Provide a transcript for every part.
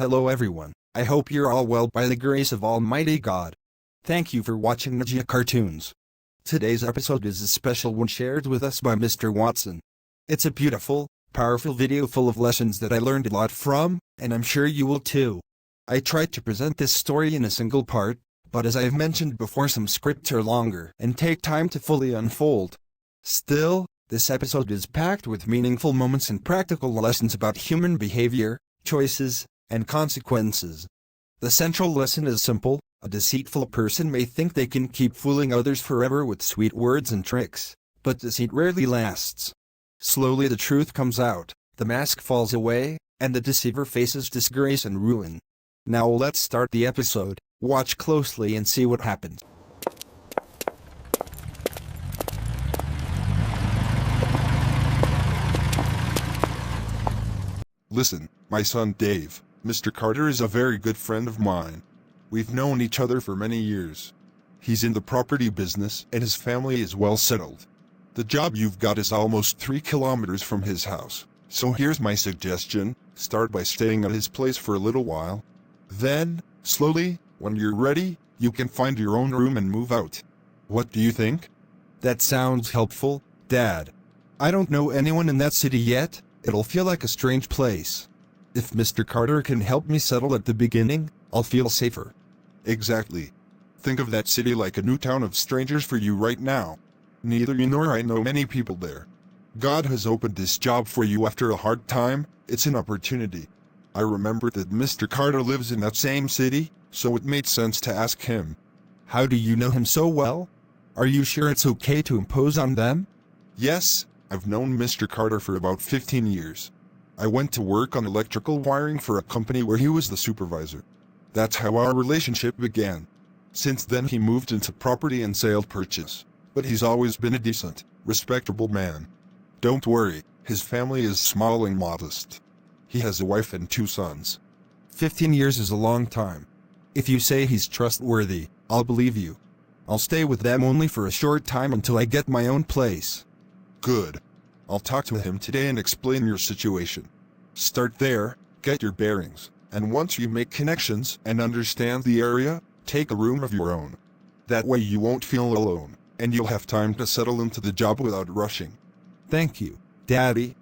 Hello everyone, I hope you're all well by the grace of Almighty God. Thank you for watching Ninja Cartoons. Today's episode is a special one shared with us by Mr. Watson. It's a beautiful, powerful video full of lessons that I learned a lot from, and I'm sure you will too. I tried to present this story in a single part, but as I've mentioned before, some scripts are longer and take time to fully unfold. Still, this episode is packed with meaningful moments and practical lessons about human behavior, choices, and consequences. The central lesson is simple: a deceitful person may think they can keep fooling others forever with sweet words and tricks, but deceit rarely lasts. Slowly the truth comes out, the mask falls away, and the deceiver faces disgrace and ruin. Now let's start the episode. Watch closely and see what happens. Listen, my son Dave, Mr. Carter is a very good friend of mine. We've known each other for many years. He's in the property business and his family is well settled. The job you've got is almost 3 kilometers from his house, so here's my suggestion: start by staying at his place for a little while. Then, slowly, when you're ready, you can find your own room and move out. What do you think? That sounds helpful, Dad. I don't know anyone in that city yet. It'll feel like a strange place. If Mr. Carter can help me settle at the beginning, I'll feel safer. Exactly. Think of that city like a new town of strangers for you right now. Neither you nor I know many people there. God has opened this job for you after a hard time. It's an opportunity. I remember that Mr. Carter lives in that same city, so it made sense to ask him. How do you know him so well? Are you sure it's okay to impose on them? Yes, I've known Mr. Carter for about 15 years. I went to work on electrical wiring for a company where he was the supervisor. That's how our relationship began. Since then he moved into property and sale purchase, but he's always been a decent, respectable man. Don't worry, his family is small and modest. He has a wife and 2 sons. 15 years is a long time. If you say he's trustworthy, I'll believe you. I'll stay with them only for a short time until I get my own place. Good. I'll talk to him today and explain your situation. Start there, get your bearings, and once you make connections and understand the area, take a room of your own. That way you won't feel alone, and you'll have time to settle into the job without rushing. Thank you, Daddy.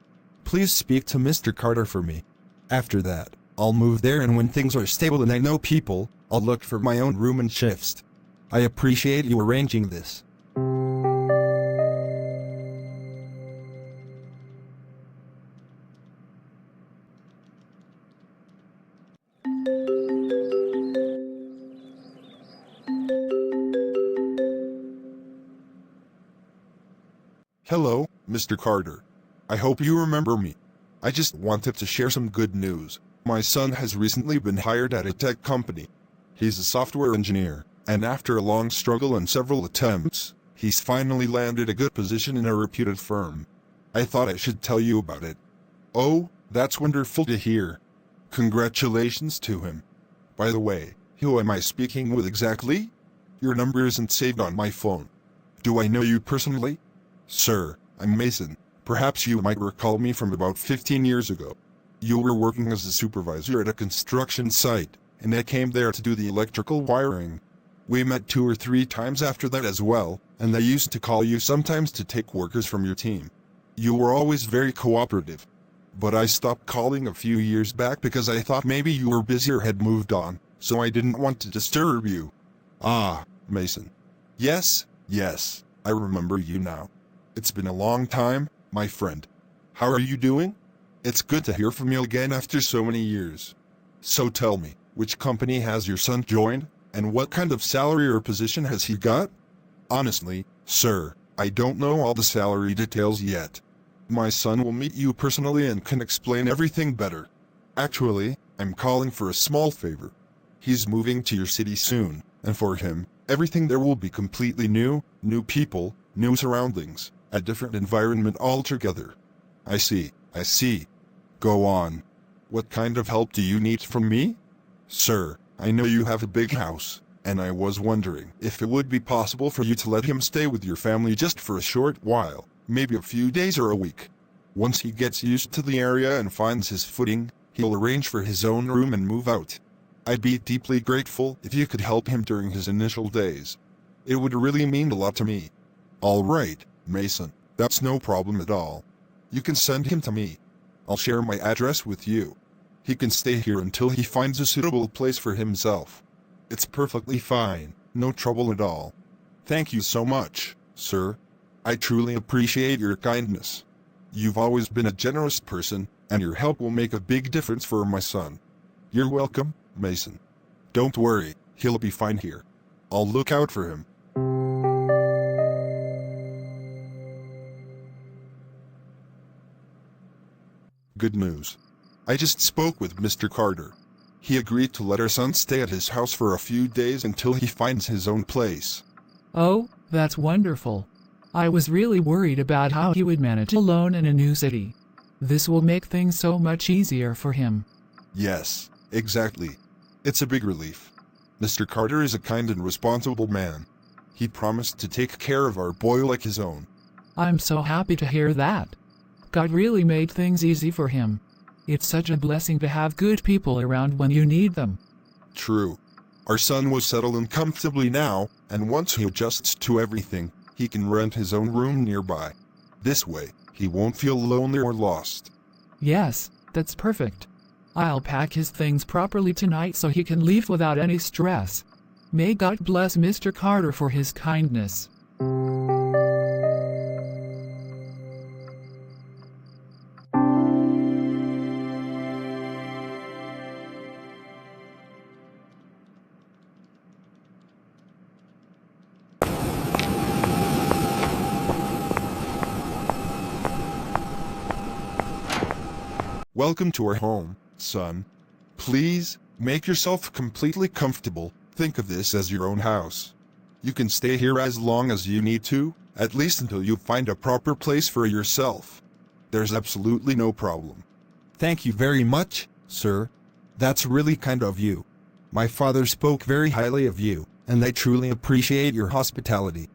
Please speak to Mr. Carter for me. After that, I'll move there, and when things are stable and I know people, I'll look for my own room and shifts. I appreciate you arranging this. Hello, Mr. Carter. I hope you remember me. I just wanted to share some good news. My son has recently been hired at a tech company. He's a software engineer, and after a long struggle and several attempts, he's finally landed a good position in a reputed firm. I thought I should tell you about it. Oh, that's wonderful to hear. Congratulations to him. By the way, who am I speaking with exactly? Your number isn't saved on my phone. Do I know you personally? Sir, I'm Mason. Perhaps you might recall me from about 15 years ago. You were working as a supervisor at a construction site, and I came there to do the electrical wiring. We met 2 or 3 times after that as well, and I used to call you sometimes to take workers from your team. You were always very cooperative. But I stopped calling a few years back because I thought maybe you were busy or had moved on, so I didn't want to disturb you. Ah, Mason. Yes, I remember you now. It's been a long time, my friend. How are you doing? It's good to hear from you again after so many years. So tell me, which company has your son joined, and what kind of salary or position has he got? Honestly, sir, I don't know all the salary details yet. My son will meet you personally and can explain everything better. Actually, I'm calling for a small favor. He's moving to your city soon, and for him, everything there will be completely new people, new surroundings, a different environment altogether. I see. Go on. What kind of help do you need from me? Sir, I know you have a big house, and I was wondering if it would be possible for you to let him stay with your family just for a short while, maybe a few days or a week. Once he gets used to the area and finds his footing, He'll arrange for his own room and move out. I'd be deeply grateful if you could help him during his initial days. It would really mean a lot to me. All right, Mason, that's no problem at all. You can send him to me. I'll share my address with you. He can stay here until he finds a suitable place for himself. It's perfectly fine, no trouble at all. Thank you so much, sir. I truly appreciate your kindness. You've always been a generous person, and your help will make a big difference for my son. You're welcome, Mason. Don't worry, he'll be fine here. I'll look out for him. Good news. I just spoke with Mr. Carter. He agreed to let our son stay at his house for a few days until he finds his own place. Oh, that's wonderful. I was really worried about how he would manage alone in a new city. This will make things so much easier for him. Yes, exactly. It's a big relief. Mr. Carter is a kind and responsible man. He promised to take care of our boy like his own. I'm so happy to hear that. God really made things easy for him. It's such a blessing to have good people around when you need them. True. Our son will settle in comfortably now, and once he adjusts to everything, he can rent his own room nearby. This way, he won't feel lonely or lost. Yes, that's perfect. I'll pack his things properly tonight so he can leave without any stress. May God bless Mr. Carter for his kindness. Welcome to our home, son. Please, make yourself completely comfortable. Think of this as your own house. You can stay here as long as you need to, at least until you find a proper place for yourself. There's absolutely no problem. Thank you very much, sir. That's really kind of you. My father spoke very highly of you, and I truly appreciate your hospitality.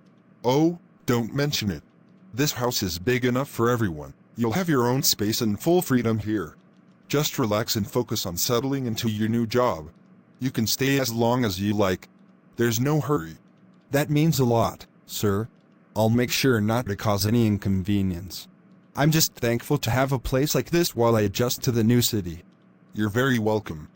Oh, don't mention it. This house is big enough for everyone. You'll have your own space and full freedom here. Just relax and focus on settling into your new job. You can stay as long as you like. There's no hurry. That means a lot, sir. I'll make sure not to cause any inconvenience. I'm just thankful to have a place like this while I adjust to the new city. You're very welcome.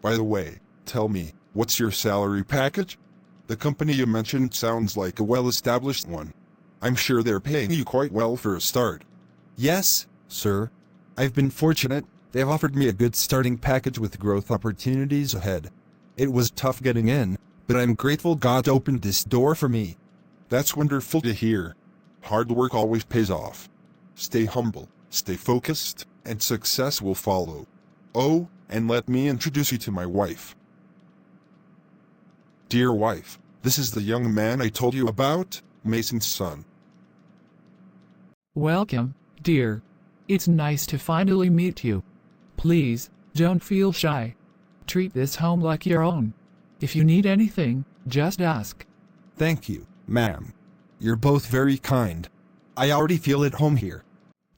By the way, tell me, what's your salary package? The company you mentioned sounds like a well-established one. I'm sure they're paying you quite well for a start. Yes, sir. I've been fortunate. They've offered me a good starting package with growth opportunities ahead. It was tough getting in, but I'm grateful God opened this door for me. That's wonderful to hear. Hard work always pays off. Stay humble, stay focused, and success will follow. Oh, and let me introduce you to my wife. Dear wife, this is the young man I told you about, Mason's son. Welcome, dear. It's nice to finally meet you. Please, don't feel shy. Treat this home like your own. If you need anything, just ask. Thank you, ma'am. You're both very kind. I already feel at home here.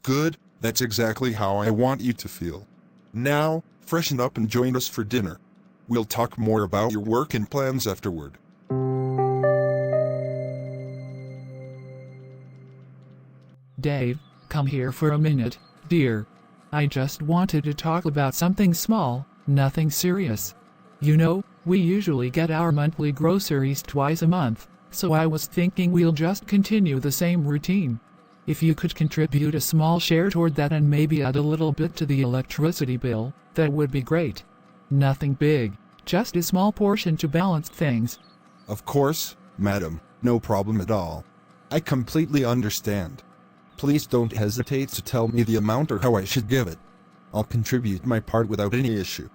Good, that's exactly how I want you to feel. Now, freshen up and join us for dinner. We'll talk more about your work and plans afterward. Dave, come here for a minute, dear. I just wanted to talk about something small, nothing serious. You know, we usually get our monthly groceries twice a month, so I was thinking we'll just continue the same routine. If you could contribute a small share toward that and maybe add a little bit to the electricity bill, that would be great. Nothing big, just a small portion to balance things. Of course, madam, no problem at all. I completely understand. Please don't hesitate to tell me the amount or how I should give it. I'll contribute my part without any issue.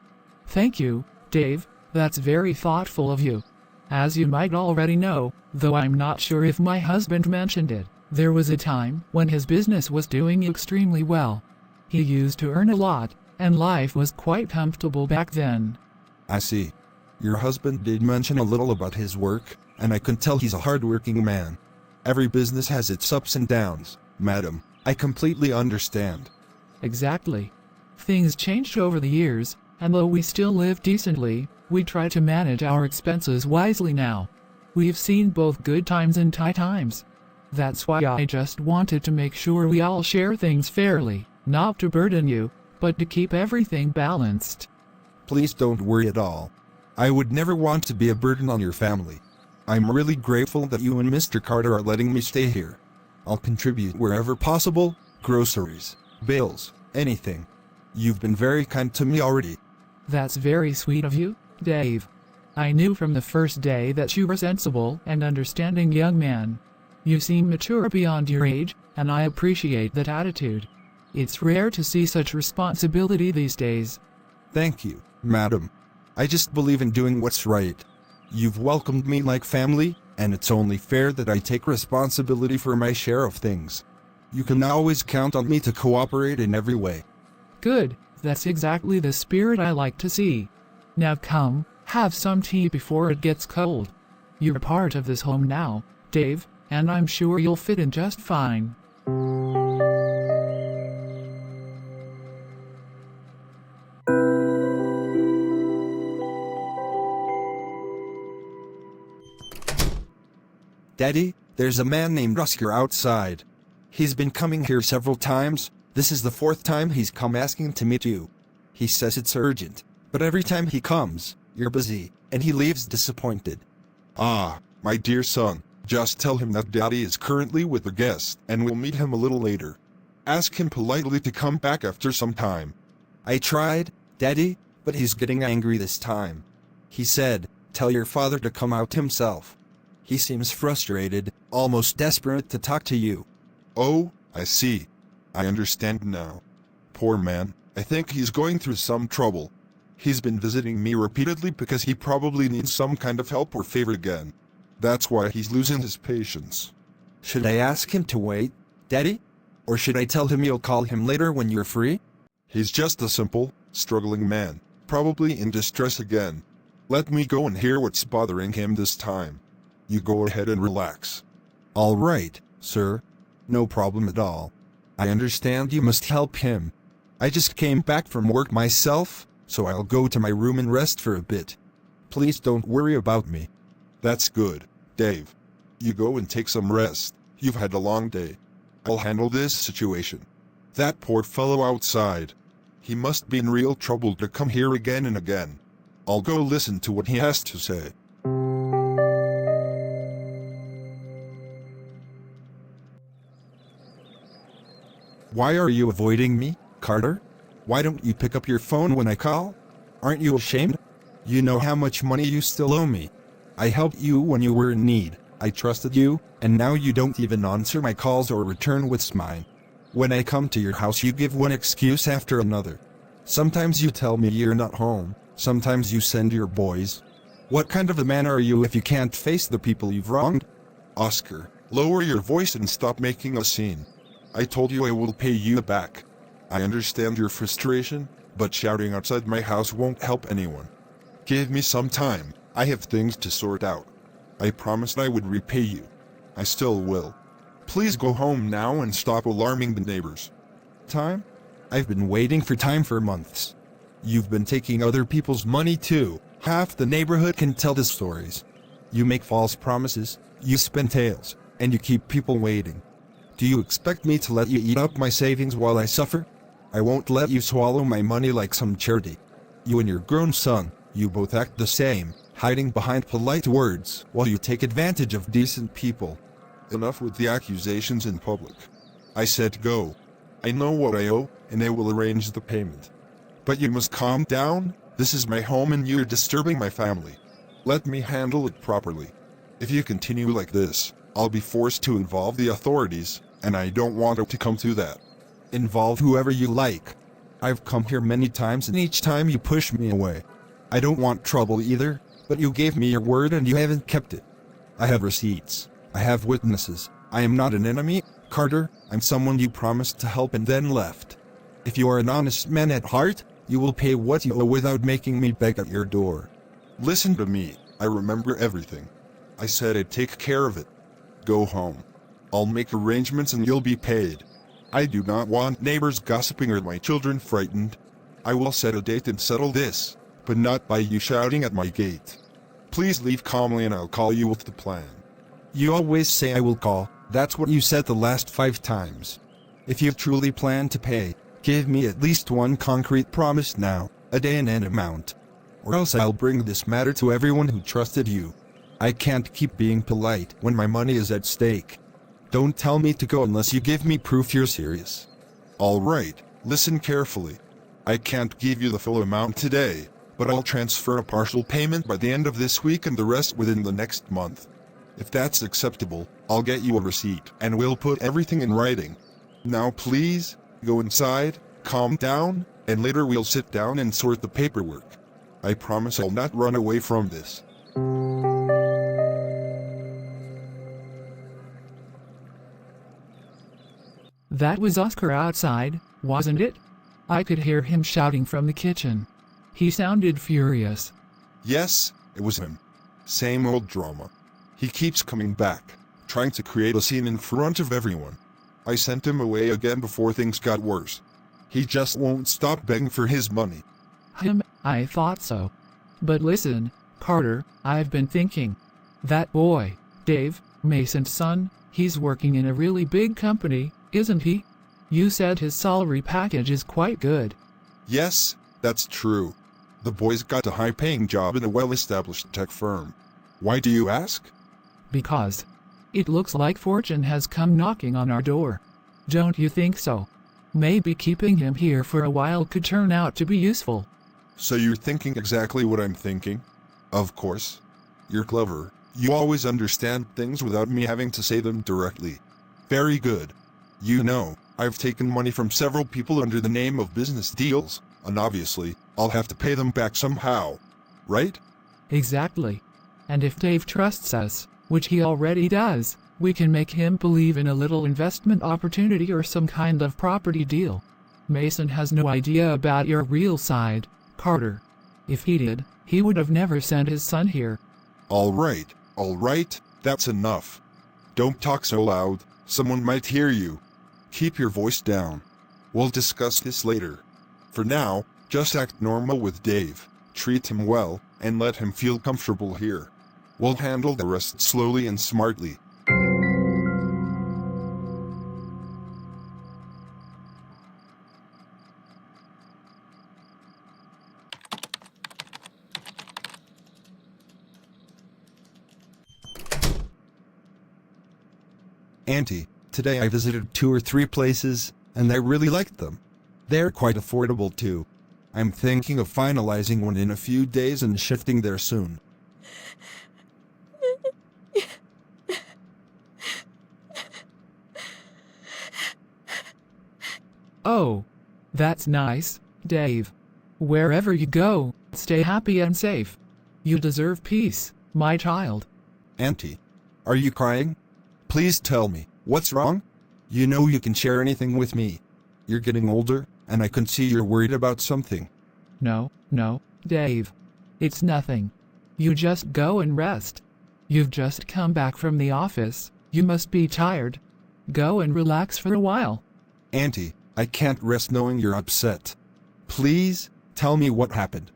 Thank you, Dave, that's very thoughtful of you. As you might already know, though I'm not sure if my husband mentioned it, there was a time when his business was doing extremely well. He used to earn a lot, and life was quite comfortable back then. I see. Your husband did mention a little about his work, and I can tell he's a hard-working man. Every business has its ups and downs, madam. I completely understand. Exactly. Things changed over the years, and though we still live decently, we try to manage our expenses wisely now. We've seen both good times and tight times. That's why I just wanted to make sure we all share things fairly, not to burden you, but to keep everything balanced. Please don't worry at all. I would never want to be a burden on your family. I'm really grateful that you and Mr. Carter are letting me stay here. I'll contribute wherever possible, groceries, bills, anything. You've been very kind to me already. That's very sweet of you, Dave. I knew from the first day that you were a sensible and understanding young man. You seem mature beyond your age, and I appreciate that attitude. It's rare to see such responsibility these days. Thank you, madam. I just believe in doing what's right. You've welcomed me like family, and it's only fair that I take responsibility for my share of things. You can always count on me to cooperate in every way. Good, that's exactly the spirit I like to see. Now come, have some tea before it gets cold. You're part of this home now, Dave, and I'm sure you'll fit in just fine. Daddy, there's a man named Oscar outside. He's been coming here several times. This is the 4th time he's come asking to meet you. He says it's urgent, but every time he comes, you're busy, and he leaves disappointed. Ah, my dear son, just tell him that Daddy is currently with a guest and we'll meet him a little later. Ask him politely to come back after some time. I tried, Daddy, but he's getting angry this time. He said, tell your father to come out himself. He seems frustrated, almost desperate to talk to you. Oh, I see. I understand now. Poor man, I think he's going through some trouble. He's been visiting me repeatedly because he probably needs some kind of help or favor again. That's why he's losing his patience. Should I ask him to wait, Daddy? Or should I tell him you'll call him later when you're free? He's just a simple, struggling man, probably in distress again. Let me go and hear what's bothering him this time. You go ahead and relax. All right, sir. No problem at all. I understand you must help him. I just came back from work myself, so I'll go to my room and rest for a bit. Please don't worry about me. That's good, Dave. You go and take some rest. You've had a long day. I'll handle this situation. That poor fellow outside. He must be in real trouble to come here again and again. I'll go listen to what he has to say. Why are you avoiding me, Carter? Why don't you pick up your phone when I call? Aren't you ashamed? You know how much money you still owe me. I helped you when you were in need. I trusted you, and now you don't even answer my calls or return what's mine. When I come to your house, you give one excuse after another. Sometimes you tell me you're not home. Sometimes you send your boys. What kind of a man are you if you can't face the people you've wronged? Oscar, lower your voice and stop making a scene. I told you I will pay you back. I understand your frustration, but shouting outside my house won't help anyone. Give me some time. I have things to sort out. I promised I would repay you. I still will. Please go home now and stop alarming the neighbors. Time? I've been waiting for time for months. You've been taking other people's money too. Half the neighborhood can tell the stories. You make false promises, you spin tales, and you keep people waiting. Do you expect me to let you eat up my savings while I suffer? I won't let you swallow my money like some charity. You and your grown son, you both act the same, hiding behind polite words while you take advantage of decent people. Enough with the accusations in public. I said go. I know what I owe, and I will arrange the payment. But you must calm down. This is my home and you're disturbing my family. Let me handle it properly. If you continue like this, I'll be forced to involve the authorities, and I don't want it to come to that. Involve whoever you like. I've come here many times and each time you push me away. I don't want trouble either, but you gave me your word and you haven't kept it. I have receipts. I have witnesses. I am not an enemy, Carter. I'm someone you promised to help and then left. If you are an honest man at heart, you will pay what you owe without making me beg at your door. Listen to me. I remember everything. I said I'd take care of it. Go home. I'll make arrangements and you'll be paid. I do not want neighbors gossiping or my children frightened. I will set a date and settle this, but not by you shouting at my gate. Please leave calmly and I'll call you with the plan. You always say I will call, that's what you said the last 5 times. If you truly plan to pay, give me at least one concrete promise now, a day and an amount. Or else I'll bring this matter to everyone who trusted you. I can't keep being polite when my money is at stake. Don't tell me to go unless you give me proof you're serious. Alright, listen carefully. I can't give you the full amount today, but I'll transfer a partial payment by the end of this week and the rest within the next month. If that's acceptable, I'll get you a receipt and we'll put everything in writing. Now please, go inside, calm down, and later we'll sit down and sort the paperwork. I promise I'll not run away from this. That was Oscar outside, wasn't it? I could hear him shouting from the kitchen. He sounded furious. Yes, it was him. Same old drama. He keeps coming back, trying to create a scene in front of everyone. I sent him away again before things got worse. He just won't stop begging for his money. I thought so. But listen, Carter, I've been thinking. That boy, Dave, Mason's son, he's working in a really big company, isn't he? You said his salary package is quite good. Yes, that's true. The boy's got a high-paying job in a well-established tech firm. Why do you ask? Because it looks like fortune has come knocking on our door. Don't you think so? Maybe keeping him here for a while could turn out to be useful. So you're thinking exactly what I'm thinking? Of course. You're clever. You always understand things without me having to say them directly. Very good. You know, I've taken money from several people under the name of business deals, and obviously, I'll have to pay them back somehow. Right? Exactly. And if Dave trusts us, which he already does, we can make him believe in a little investment opportunity or some kind of property deal. Mason has no idea about your real side, Carter. If he did, he would have never sent his son here. All right, that's enough. Don't talk so loud, someone might hear you. Keep your voice down. We'll discuss this later. For now, just act normal with Dave, treat him well, and let him feel comfortable here. We'll handle the rest slowly and smartly. Auntie, today I visited 2 or 3 places, and I really liked them. They're quite affordable too. I'm thinking of finalizing one in a few days and shifting there soon. Oh, that's nice, Dave. Wherever you go, stay happy and safe. You deserve peace, my child. Auntie, are you crying? Please tell me, what's wrong? You know you can share anything with me. You're getting older, and I can see you're worried about something. No, Dave. It's nothing. You just go and rest. You've just come back from the office. You must be tired. Go and relax for a while. Auntie, I can't rest knowing you're upset. Please, tell me what happened.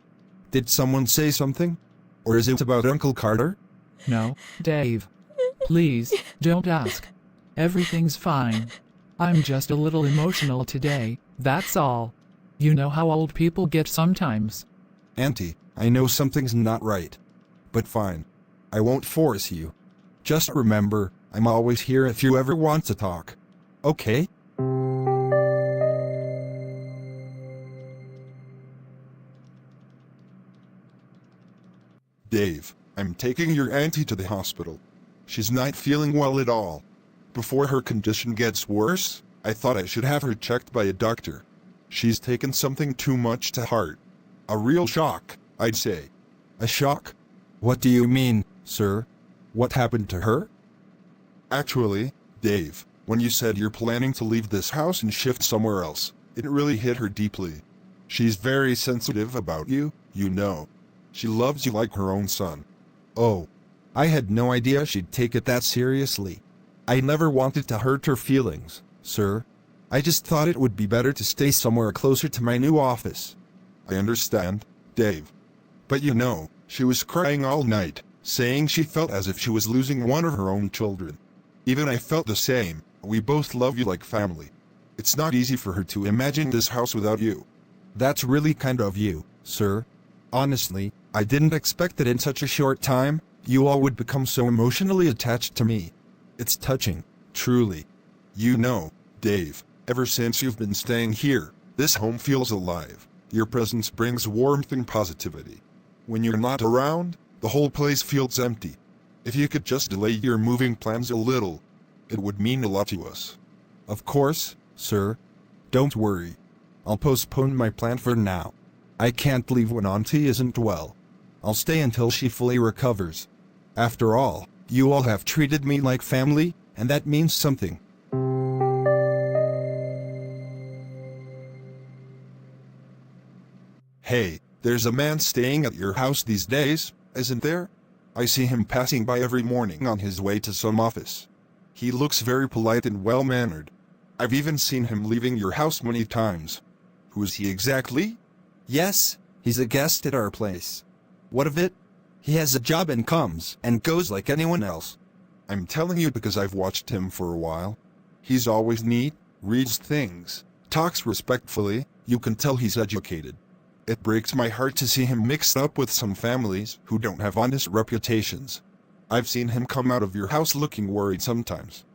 Did someone say something? Or is it about Uncle Carter? No, Dave. Please, don't ask. Everything's fine. I'm just a little emotional today, that's all. You know how old people get sometimes. Auntie, I know something's not right. But fine. I won't force you. Just remember, I'm always here if you ever want to talk. Okay? Dave, I'm taking your auntie to the hospital. She's not feeling well at all. Before her condition gets worse, I thought I should have her checked by a doctor. She's taken something too much to heart. A real shock, I'd say. A shock? What do you mean, sir? What happened to her? Actually, Dave, when you said you're planning to leave this house and shift somewhere else, it really hit her deeply. She's very sensitive about you, you know. She loves you like her own son. Oh, I had no idea she'd take it that seriously. I never wanted to hurt her feelings, sir. I just thought it would be better to stay somewhere closer to my new office. I understand, Dave. But you know, she was crying all night, saying she felt as if she was losing one of her own children. Even I felt the same. We both love you like family. It's not easy for her to imagine this house without you. That's really kind of you, sir. Honestly, I didn't expect that in such a short time, you all would become so emotionally attached to me. It's touching, truly. You know, Dave, ever since you've been staying here, this home feels alive. Your presence brings warmth and positivity. When you're not around, the whole place feels empty. If you could just delay your moving plans a little, it would mean a lot to us. Of course, sir. Don't worry. I'll postpone my plan for now. I can't leave when Auntie isn't well. I'll stay until she fully recovers. After all, you all have treated me like family, and that means something. Hey, there's a man staying at your house these days, isn't there? I see him passing by every morning on his way to some office. He looks very polite and well-mannered. I've even seen him leaving your house many times. Who is he exactly? Yes, he's a guest at our place. What of it? He has a job and comes and goes like anyone else. I'm telling you because I've watched him for a while. He's always neat, reads things, talks respectfully, you can tell he's educated. It breaks my heart to see him mixed up with some families who don't have honest reputations. I've seen him come out of your house looking worried sometimes.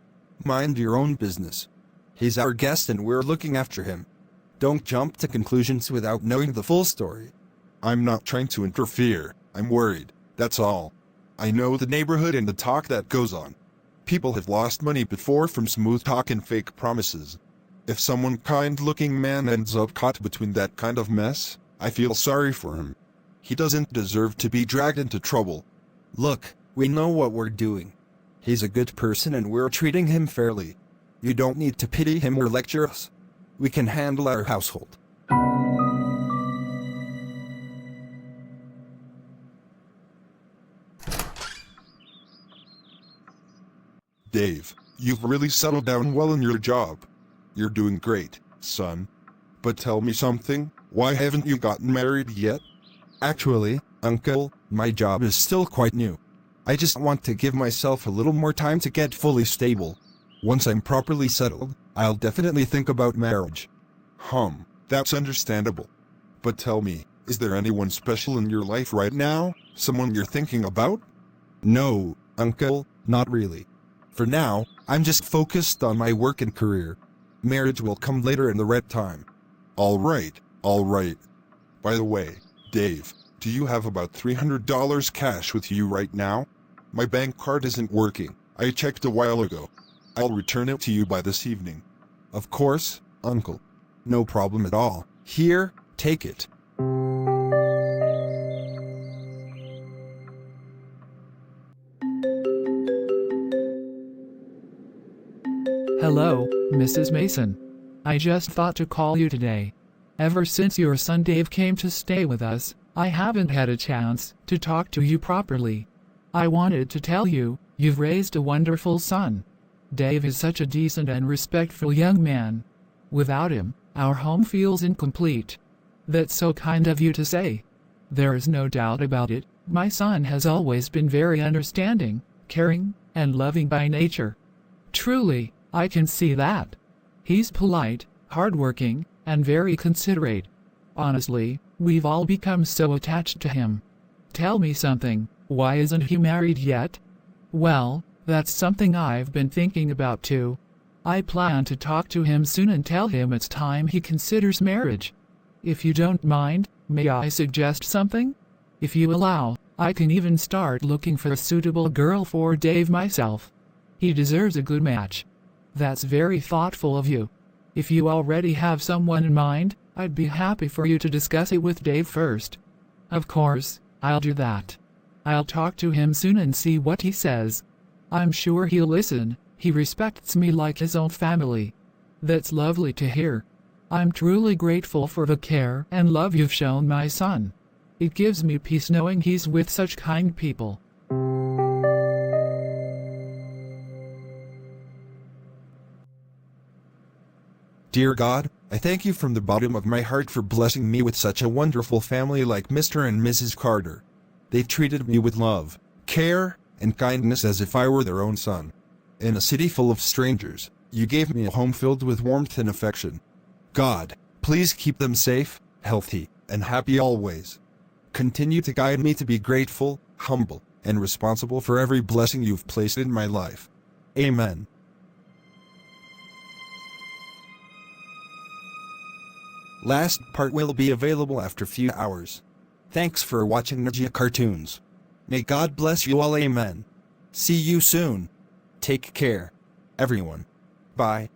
Mind your own business. He's our guest and we're looking after him. Don't jump to conclusions without knowing the full story. I'm not trying to interfere, I'm worried, that's all. I know the neighborhood and the talk that goes on. People have lost money before from smooth talk and fake promises. If someone kind-looking man ends up caught between that kind of mess, I feel sorry for him. He doesn't deserve to be dragged into trouble. Look, we know what we're doing. He's a good person and we're treating him fairly. You don't need to pity him or lecture us. We can handle our household. Dave, you've really settled down well in your job. You're doing great, son. But tell me something, why haven't you gotten married yet? Actually, Uncle, my job is still quite new. I just want to give myself a little more time to get fully stable. Once I'm properly settled, I'll definitely think about marriage. That's understandable. But tell me, is there anyone special in your life right now? Someone you're thinking about? No, Uncle, not really. For now, I'm just focused on my work and career. Marriage will come later in the right time. All right. By the way, Dave, do you have about $300 cash with you right now? My bank card isn't working. I checked a while ago. I'll return it to you by this evening. Of course, Uncle. No problem at all. Here, take it. Hello, Mrs. Mason. I just thought to call you today. Ever since your son Dave came to stay with us, I haven't had a chance to talk to you properly. I wanted to tell you, you've raised a wonderful son. Dave is such a decent and respectful young man. Without him, our home feels incomplete. That's so kind of you to say. There is no doubt about it, my son has always been very understanding, caring, and loving by nature. Truly, I can see that. He's polite, hardworking, and very considerate. Honestly, we've all become so attached to him. Tell me something, why isn't he married yet? Well, that's something I've been thinking about too. I plan to talk to him soon and tell him it's time he considers marriage. If you don't mind, may I suggest something? If you allow, I can even start looking for a suitable girl for Dave myself. He deserves a good match. That's very thoughtful of you. If you already have someone in mind, I'd be happy for you to discuss it with Dave first. Of course, I'll do that. I'll talk to him soon and see what he says. I'm sure he'll listen. He respects me like his own family. That's lovely to hear. I'm truly grateful for the care and love you've shown my son. It gives me peace knowing he's with such kind people. Dear God, I thank you from the bottom of my heart for blessing me with such a wonderful family like Mr. and Mrs. Carter. They've treated me with love, care, and kindness as if I were their own son. In a city full of strangers, you gave me a home filled with warmth and affection. God, please keep them safe, healthy, and happy always. Continue to guide me to be grateful, humble, and responsible for every blessing you've placed in my life. Amen. Last part will be available after few hours. Thanks for watching Ninja Cartoons. May God bless you all. Amen. See you soon. Take care, everyone. Bye.